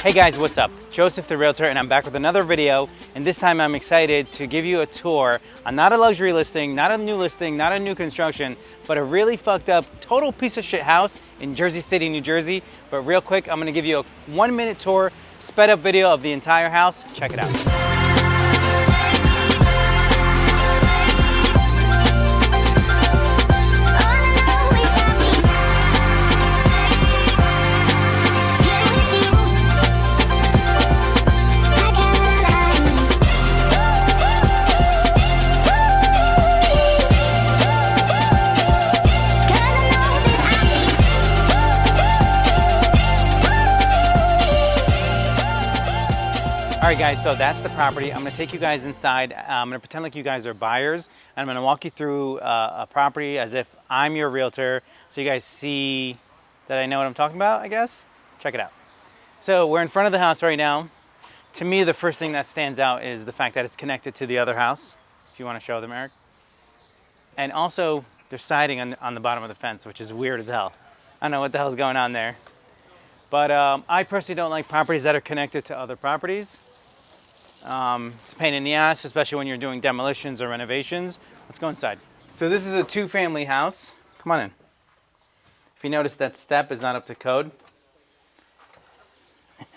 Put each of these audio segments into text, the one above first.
Hey guys, what's up? Joseph the Realtor, and I'm back with another video, and this time I'm excited to give you a tour on not a luxury listing, not a new construction, but a really fucked up, total piece of shit house in Jersey City, New Jersey. But real quick, I'm gonna give you a 1-minute tour, sped up video of the entire house. Check it out. All right guys, so that's the property. I'm gonna take you guys inside. I'm gonna pretend like you guys are buyers, and I'm gonna walk you through a property as if I'm your realtor, so you guys see that I know what I'm talking about, I guess. Check it out. So we're in front of the house right now. To me, the first thing that stands out is the fact that it's connected to the other house, if you wanna show them, Eric. And also, there's siding on the bottom of the fence, which is weird as hell. I don't know what the hell's going on there. But I personally don't like properties that are connected to other properties. It's a pain in the ass, especially when you're doing demolitions or renovations. Let's go inside. So this is a 2-family house. Come on in. If you notice, that step is not up to code.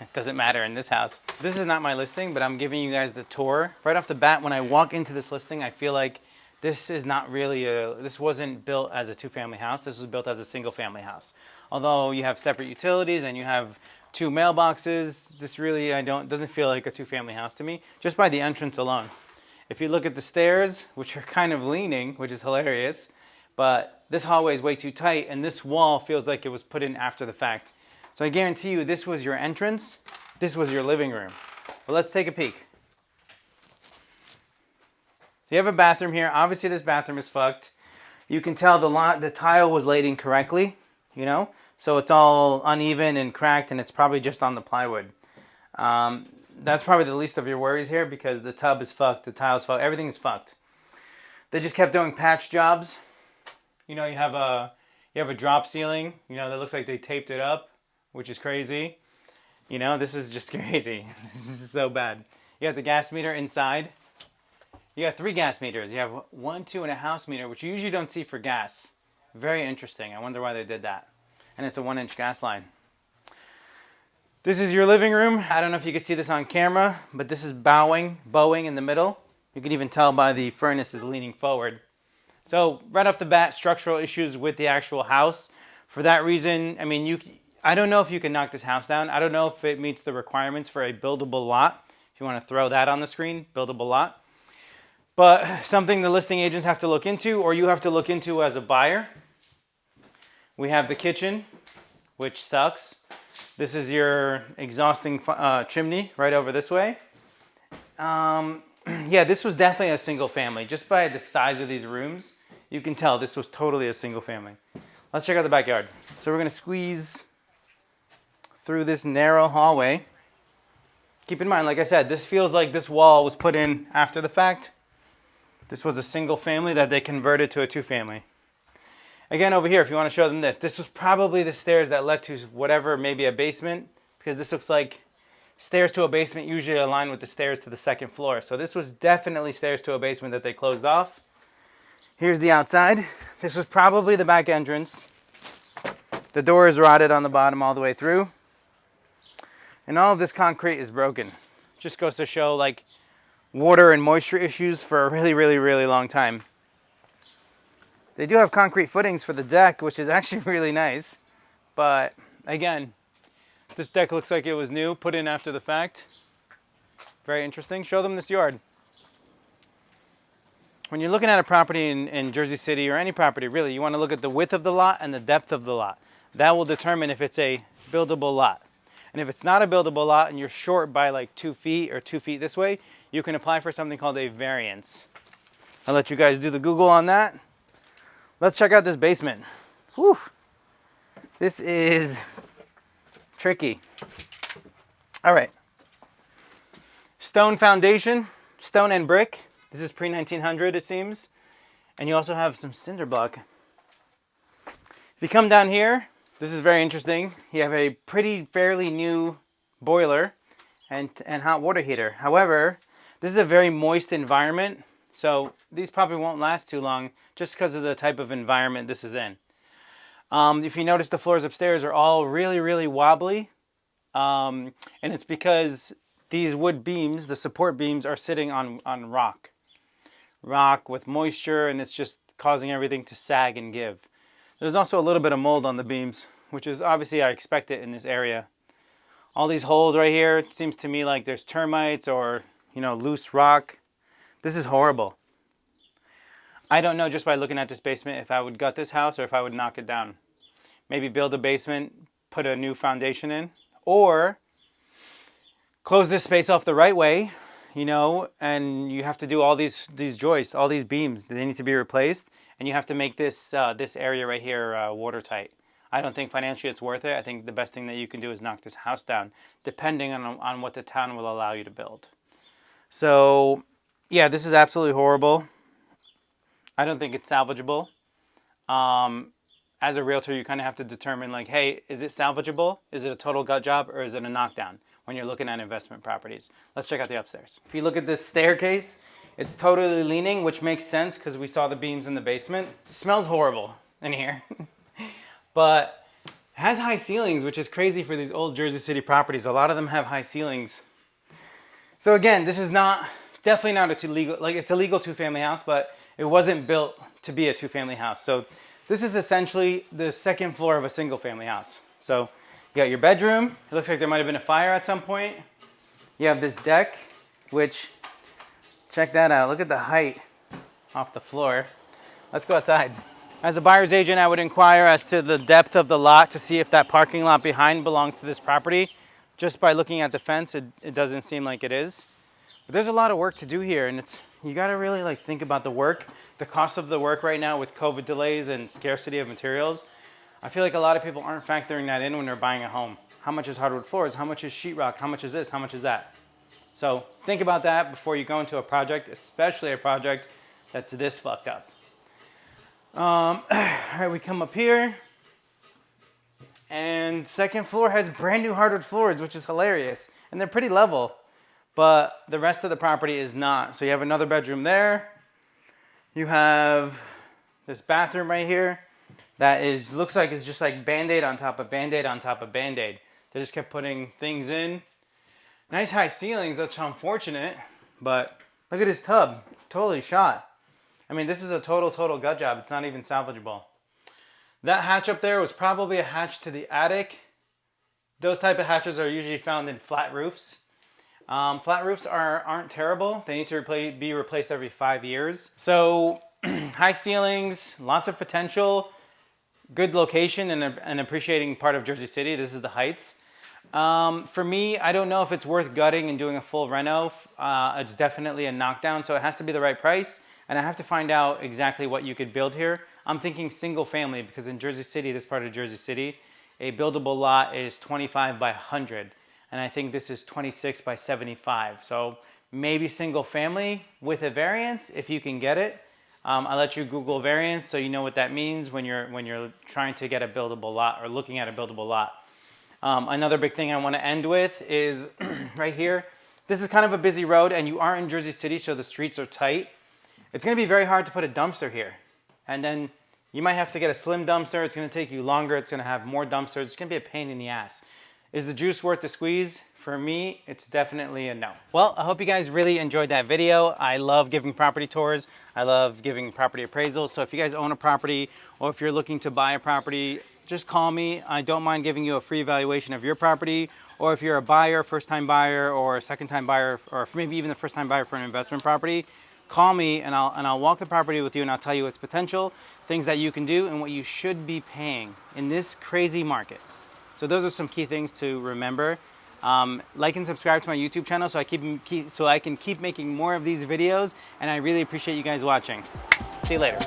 It doesn't matter in this house. This is not my listing, but I'm giving you guys the tour. Right off the bat, when I walk into this listing, I feel like this is not really this wasn't built as a 2-family house. This was built as a 1-family house. Although you have separate utilities and you have 2 mailboxes, this really doesn't feel like a 2-family house to me, just by the entrance alone. If you look at the stairs, which are kind of leaning, which is hilarious, but this hallway is way too tight, and this wall feels like it was put in after the fact. So I guarantee you, this was your entrance, this was your living room. But let's take a peek. So you have a bathroom here. Obviously this bathroom is fucked. You can tell the tile was laid incorrectly, you know? So it's all uneven and cracked, and it's probably just on the plywood. That's probably the least of your worries here, because the tub is fucked, the tile's fucked, everything's fucked. They just kept doing patch jobs. You know, you have a drop ceiling, you know, that looks like they taped it up, which is crazy. You know, this is just crazy. This is so bad. You got the gas meter inside. You got 3 gas meters. You have 1, 2, and a house meter, which you usually don't see for gas. Very interesting. I wonder why they did that. And it's a 1-inch gas line. This is your living room. I don't know if you could see this on camera, but this is bowing in the middle. You can even tell by the furnace is leaning forward. So right off the bat, structural issues with the actual house. For that reason, I mean, I don't know if you can knock this house down. I don't know if it meets the requirements for a buildable lot. If you want to throw that on the screen, buildable lot. But something the listing agents have to look into, or you have to look into as a buyer. We have the kitchen, which sucks. This is your exhausting chimney right over this way. Yeah, this was definitely a 1-family. Just by the size of these rooms, you can tell this was totally a 1-family. Let's check out the backyard. So we're gonna squeeze through this narrow hallway. Keep in mind, like I said, this feels like this wall was put in after the fact. This was a 1-family that they converted to a 2-family. Again, over here, if you want to show them this was probably the stairs that led to whatever, maybe a basement, because this looks like stairs to a basement usually align with the stairs to the 2nd floor. So this was definitely stairs to a basement that they closed off. Here's the outside. This was probably the back entrance. The door is rotted on the bottom all the way through. And all of this concrete is broken. Just goes to show, like, water and moisture issues for a really, really, really long time. They do have concrete footings for the deck, which is actually really nice. But again, this deck looks like it was new, put in after the fact. Very interesting. Show them this yard. When you're looking at a property in Jersey City, or any property really, you want to look at the width of the lot and the depth of the lot. That will determine if it's a buildable lot. And if it's not a buildable lot and you're short by like 2 feet or 2 feet this way, you can apply for something called a variance. I'll let you guys do the Google on that. Let's check out this basement. Whew. This is tricky. All right. Stone foundation, stone and brick. This is pre-1900, it seems. And you also have some cinder block. If you come down here, this is very interesting. You have a fairly new boiler and hot water heater. However, this is a very moist environment, so these probably won't last too long just because of the type of environment this is in. If you notice, the floors upstairs are all really, really wobbly, and it's because these wood beams, the support beams, are sitting on rock with moisture, and it's just causing everything to sag and give. There's also a little bit of mold on the beams, which is obviously I expect it in this area. All these holes right here, it seems to me like there's termites or, you know, loose rock. This is horrible. I don't know just by looking at this basement if I would gut this house or if I would knock it down. Maybe build a basement, put a new foundation in, or close this space off the right way, you know, and you have to do all these joists, all these beams, they need to be replaced, and you have to make this this area right here watertight. I don't think financially it's worth it. I think the best thing that you can do is knock this house down, depending on what the town will allow you to build. So, yeah, this is absolutely horrible. I don't think it's salvageable. As a realtor, you kind of have to determine, like, hey, is it salvageable? Is it a total gut job, or is it a knockdown when you're looking at investment properties? Let's check out the upstairs. If you look at this staircase, it's totally leaning, which makes sense because we saw the beams in the basement. It smells horrible in here. But it has high ceilings, which is crazy for these old Jersey City properties. A lot of them have high ceilings. So again, this is definitely not a legal, like, it's a legal two-family house, but it wasn't built to be a two-family house. So this is essentially the second floor of a single-family house. So you got your bedroom. It looks like there might have been a fire at some point. You have this deck, which, check that out. Look at the height off the floor. Let's go outside. As a buyer's agent, I would inquire as to the depth of the lot to see if that parking lot behind belongs to this property. Just by looking at the fence, it doesn't seem like it is. But there's a lot of work to do here, and you got to really, like, think about the work, the cost of the work right now with COVID delays and scarcity of materials. I feel like a lot of people aren't factoring that in when they're buying a home. How much is hardwood floors? How much is sheetrock? How much is this? How much is that? So think about that before you go into a project, especially a project that's this fucked up. All right, we come up here, and second floor has brand new hardwood floors, which is hilarious, and they're pretty level, but the rest of the property is not. So you have another bedroom there. You have this bathroom right here that looks like it's just like Band-Aid on top of Band-Aid on top of Band-Aid. They just kept putting things in. Nice high ceilings, that's unfortunate, but look at this tub, totally shot. I mean, this is a total gut job. It's not even salvageable. That hatch up there was probably a hatch to the attic. Those type of hatches are usually found in flat roofs. Flat roofs aren't terrible. They need to be replaced every 5 years. So high ceilings, lots of potential, good location, and an appreciating part of Jersey City. This is the Heights. For me, I don't know if it's worth gutting and doing a full reno. It's definitely a knockdown, so it has to be the right price. And I have to find out exactly what you could build here. I'm thinking single family because in Jersey City, this part of Jersey City, a buildable lot is 25 by 100. And I think this is 26 by 75. So maybe single family with a variance if you can get it. I'll let you Google variance so you know what that means when you're trying to get a buildable lot or looking at a buildable lot. Another big thing I want to end with is right here. This is kind of a busy road and you are in Jersey City, so the streets are tight. It's going to be very hard to put a dumpster here. And then you might have to get a slim dumpster. It's going to take you longer. It's going to have more dumpsters. It's going to be a pain in the ass. Is the juice worth the squeeze? For me, it's definitely a no. Well, I hope you guys really enjoyed that video. I love giving property tours. I love giving property appraisals. So if you guys own a property or if you're looking to buy a property, just call me. I don't mind giving you a free evaluation of your property. Or if you're a buyer, first-time buyer, or a second-time buyer, or maybe even the first-time buyer for an investment property, call me and I'll walk the property with you and I'll tell you its potential, things that you can do, and what you should be paying in this crazy market. So those are some key things to remember. Like and subscribe to my YouTube channel so I can keep making more of these videos, and I really appreciate you guys watching. See you later.